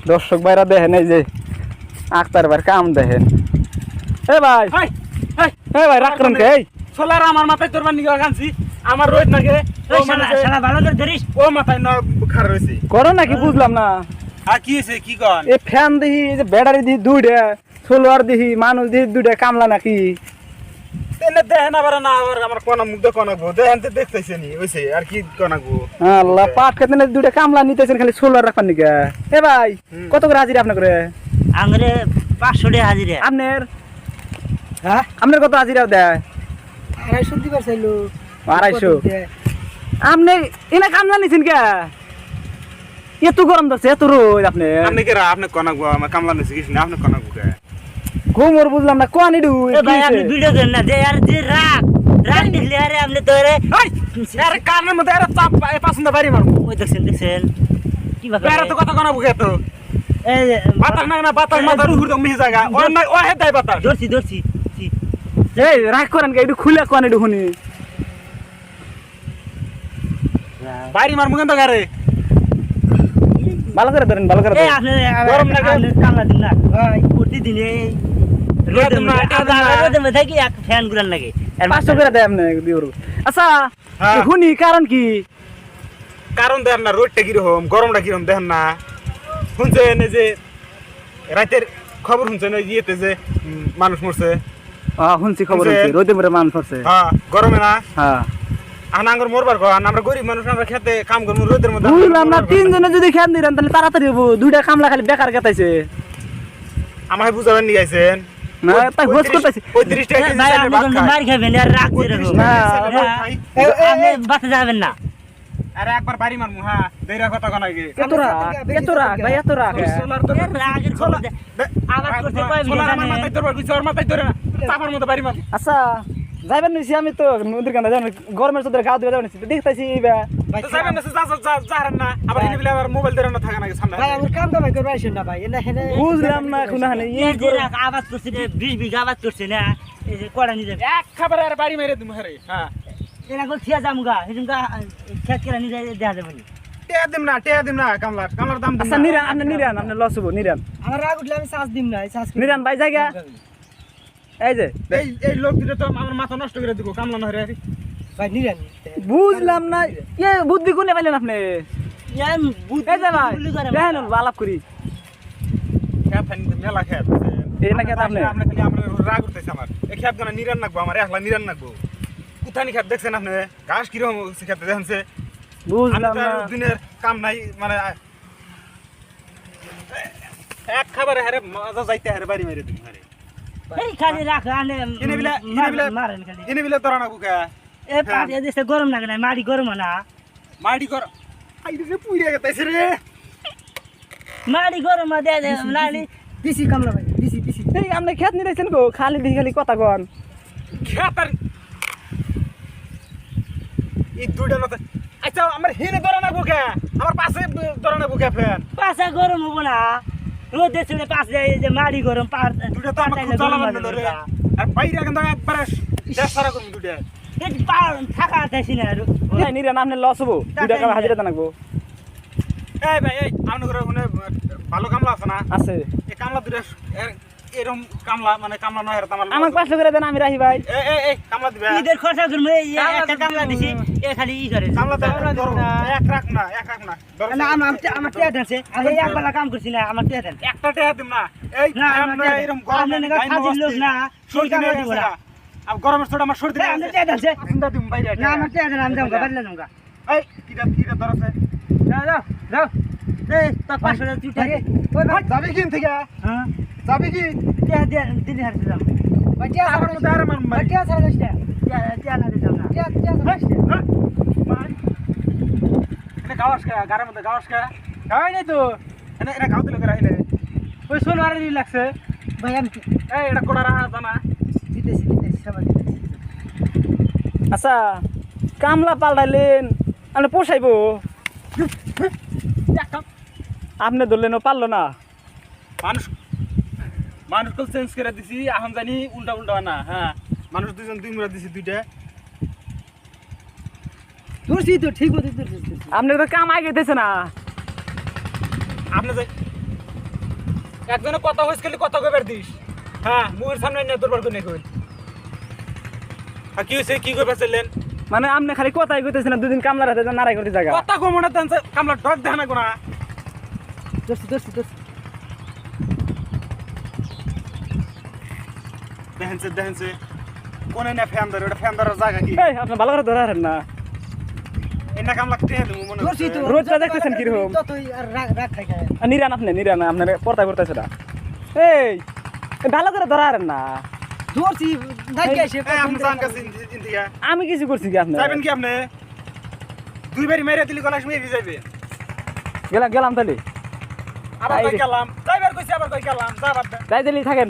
দর্শক ভাইরা দেখেন এই যে আক্তার ভাইয়ের কাম দেখেন। এ ভাই এ ভাই রাগ করেন কে? সোলার আমার মাথায় তোর বানি গানছি আমার রোজ নাকি শালা ভালো করে ধরিস। ও মাথায় না খার রইছে করো নাকি বুঝলাম না। আর কি হইছে কি কন? এ ফ্যান দেখি এই যে ব্যাটারি দিহি দুইটা, সোলার দিহি মানুষ দিহি দুইটা, কামলা নাকি? তেনে দেখেন আবার না আবার আমার কোন মুখ দে কোন গো দেখেন তো দেখতেছে নি হইছে আর কি কোন গো? আল্লাহ পাট খেতে না দুইটা কামলা নিতেছেন খালি সোলার রাখবার নিকে। এ ভাই কত করে হাজিরা আপনার করে? আঙ্গরে 500 টাকা হাজিরা। আপনার হ্যাঁ আপনার কত হাজিরা দেয়? 250 দিবার চাইলো। 250 আপনি এনে কামলা নিছেন কে? এত গরম ধরছে এত রোদ আপনি আপনি কি আপনি কোন গো আমার কামলা নিছে কিছু না আপনি কোন গো কে? ঘুমর বুঝলাম না কোন ইডু। এ ভাই আপনি ভিডিও দেন না যে আর যে রাগ দেখলে আরে আপনি তো আরে আরে কানের মধ্যে আরে চাপ পছন্দ বাড়ি মারমু ওই দেখছেন কি বাবা আরে তো কথা কোন গো তো এই বাতাস না বাতাস মাথার উপর তো মিহি জায়গা ও না ও হেদাই বাতাস ধরছি এই রাগ করেন কে? একটু খুলে কোন ইডু শুনি বাড়ি মারমু কেন গারে ভালো করে ধরেন ভালো করে এই ধরেন। আপনি গরম লাগে? আপনি কামলা দিন না ভাই প্রতিদিন এই রোদের মধ্যে কি এক ফ্যান গুলান লাগে 500 করে দেয় আপনি দিওর। আচ্ছা হ্যাঁ। শুনি কারণ কি? কারণ দেখেন না রোদটা কিরকম গরমটা কিরকম দেখেন না শুনছেন এই যে রাতের খবর শুনছেন ওই ইয়েতে যে মানুষ মরছে শুনছি খবর শুনছেন? হচ্ছে রোদে মরে মানুষ হচ্ছে। হ্যাঁ গরমে না হ্যাঁ আনাঙ্গর মরবার কর আমরা গরিব মানুষ আমরা খেতে কাম করবো রোদের মধ্যে বুঝলাম না, তিনজনে যদি খেয়াল দিলেন তাহলে তাড়াতাড়ি হবো। দুইটা কামলা খালি বেকার গেতাইছে আমাকে বুঝাবেন নিয়ে আইছেন না, তাই হোস করতেছি। 35 টাকা কেজি ভাই চালের আপনি ভাত কিন্তু খায়। মার খাবেন আর রাগ করে 35 টাকা কেজি চালের ভাত খাই। আপনি বাসে যাবেন না আরে একবার বাড়ি মারমু হ্যাঁ দেইরা কথা কোন আগে এত রাগ ভাই এত রাগ। সোলার তো রাগের খবর দে। আবার করতে পারবি না সোলার আমার জানে। মাথায় ধরবার কিছু আর মাথায় ধরে না চাপার মতো বাড়ি মার আচ্ছা যাইবেন নিছি আমি তো নদীর কান্দা যাবেন, গরমের চোদ্দের গাও দিয়ে যাবেন দেখতেছি এইবার। তো যাবেন না যাহারেন না আবার এনে বলে আবার মোবাইল ধরে না থাকা নাকি সামনে ভাই আমার কাম দামাই করবে আইছেন না ভাই এনে হেনে বুঝলাম না এখন এই যে রাগ আবাদ করছে 20 বিঘা আবাদ করছে না এই যে কড়া নিয়ে যাবে এক খাবার আর বাড়ি মেরে দিমু হরে হ্যাঁ এরা কল থিয়া জামগা হেজুমগা খেত কেরা নিয়ে দেখা যাবে নি টেয়া দিম না কামলার দাম দিম আচ্ছা নিরান আপনি নিরান আপনি লস হবো নিরান আমার রাগ উঠলে আমি শ্বাস দিম না শ্বাস নিরান ভাই জায়গা এই যে এই লোক দিলে তো আমার মাথা নষ্ট করে দিব কামলা না হরে ভাই নিরান বুঝলাম না এ বুদ্ধি কোনে পাইলেন আপনি? ইয়াম বুদ্ধি এই যে ভাই বুদ্ধি করে দেখেন আলাপ করি খেত মেলা খেত এই না খেত আপনি আপনি খালি আমরা রাগ উঠতেছে আমার এই খেত গানা নিরান নাকবো আমার একলা নিরান নাকবো কোথানি খেত দেখছেন আপনি ঘাস কিরকম খেতে দেখেনছে বুঝলাম না। দিনের কাম নাই মানে এক খাবার হারে মজা যাইতে হারে বাড়ি মেরে দিন হারে এই খালি রাখ আনে মারেন খালি এনে বিলে তোরা না কুকা এ পাট এ দেশে গরম লাগে না মাড়ি গরম না মাটি কর আইরে রে পুইরে গেতাইছে রে মাড়ি গরম দে দে নালি দিছি কামলা ভাই দিছি এই আপনি খেত নিরেছেন গো খালি দিহি খালি কথা কন। খেতার এই দুইটা না আচ্ছা আমার হিনে ধরে না কুকা আমার পাশে ধরে না কুকা ফ্যান পাশা গরম হবো না রোদ দেশে পাশে এই যে মাড়ি গরম পার দুইটা তো আমার খুব জ্বালা লাগবে ধরে আর বাইরে কিন্তু একবারে দেশ সারা করব দুইটা এই পার থাকা আছেছি না এই নিরান আপনি লস হবো, দুইটা কামে হাজিরা দেনাকবো। এই ভাই এই আপনার ঘরে মানে ভালো কামলা আছে না আছে এই কামলা দুইটা এরকম কামলা মানে কামলা নয় আর তামাল আমাকে 500 করে দেন আমি রাহি ভাই। এই কামলা দিবে ঈদের খরচা করবো এই একটা কামলা দিছি এ খালি ই করে কামলা তো এক রাখ না না আমার টিয়া দেনছে আমি একবেলা কাম করছি না আমার টিয়া দেন একটা টেয়া দিম না এই না আমরা এরকম গরম না কাজের লোক না সেই কামলা দিব না আর গরমের ছোট আমার সর্দি আমি টিয়া দেনছে চিন্তা দিম বাইরে না আমার টিয়া দেন আমি যাবো বাইরে যাবো এই কিটা ধরছে যাও এই তো 500 টাকা তুই টাকা ওই ভাই যাবি কিন থেকে হ্যাঁ যাবি কি টিয়া দিয়ে দিদি হারতে যাবো টিয়া আমার মতো আর মান ভাই টিয়া ছাড়া গেছে টিয়া না দিতাম না টিয়া এটা গাওয়াস কা গারের মধ্যে গাওয়াস কা গাওয়াই নাই তো এটা গাও দিলে রাইলে ওই সোনারে নি লাগছে ভাই আমি এই এটা কোড়া রাহা জানা দিতেছি সবাই আচ্ছা কামলা পাল্টাইলেন আপনি পোষাইবো? আপনি ধরলেন ও পারলো না। মানুষ কল চেঞ্জ করে দিছি এখন জানি উল্টা না হ্যাঁ মানুষ দুজন দুই মুড়া দিছি দুইটা ধরছি তো ঠিক মতো আপনি তো কাম আগে দিতেছে না। আপনি যাই একজনে কথা হইস খালি কথা কইবার দিস হ্যাঁ মুয়ের সামনে নিয়ে তোর বড় কই আর কি হইছে কি কইবার চাইলেন মানে আপনি খালি কথাই কইতেছেন না দুদিন কামলার হাতে নারাই করতে জায়গা কথা কমো না তান কামলা ঢক দেখ না কোনা দোস্ত দেখেনছে কোনে না ফ্যানদার ওটা ফ্যানদারের জায়গা কি এই আপনি ভালো করে ধরারেন না এনা কামলা টেহে দেবো মনে দোস্তি তো রোদটা দেখতেছেন কিরকম? তুই আর রাগ খাই খাই নিরান আপনার পর্দা করতেছে না এই ভালো করে ধরারেন না দোস্তি নাকি এসে এই আপনি জান কাছে ইন্দিয়া আমি কিছু করছি কি আপনি যাবেন কি আপনি দুইবারই মেরে দিলি গলাশ মেরে যাবে গেলাম তাহলে আবার কই গেলাম যাইবার কইছি আবার কই গেলাম যাবার যাই দিলি থাকেন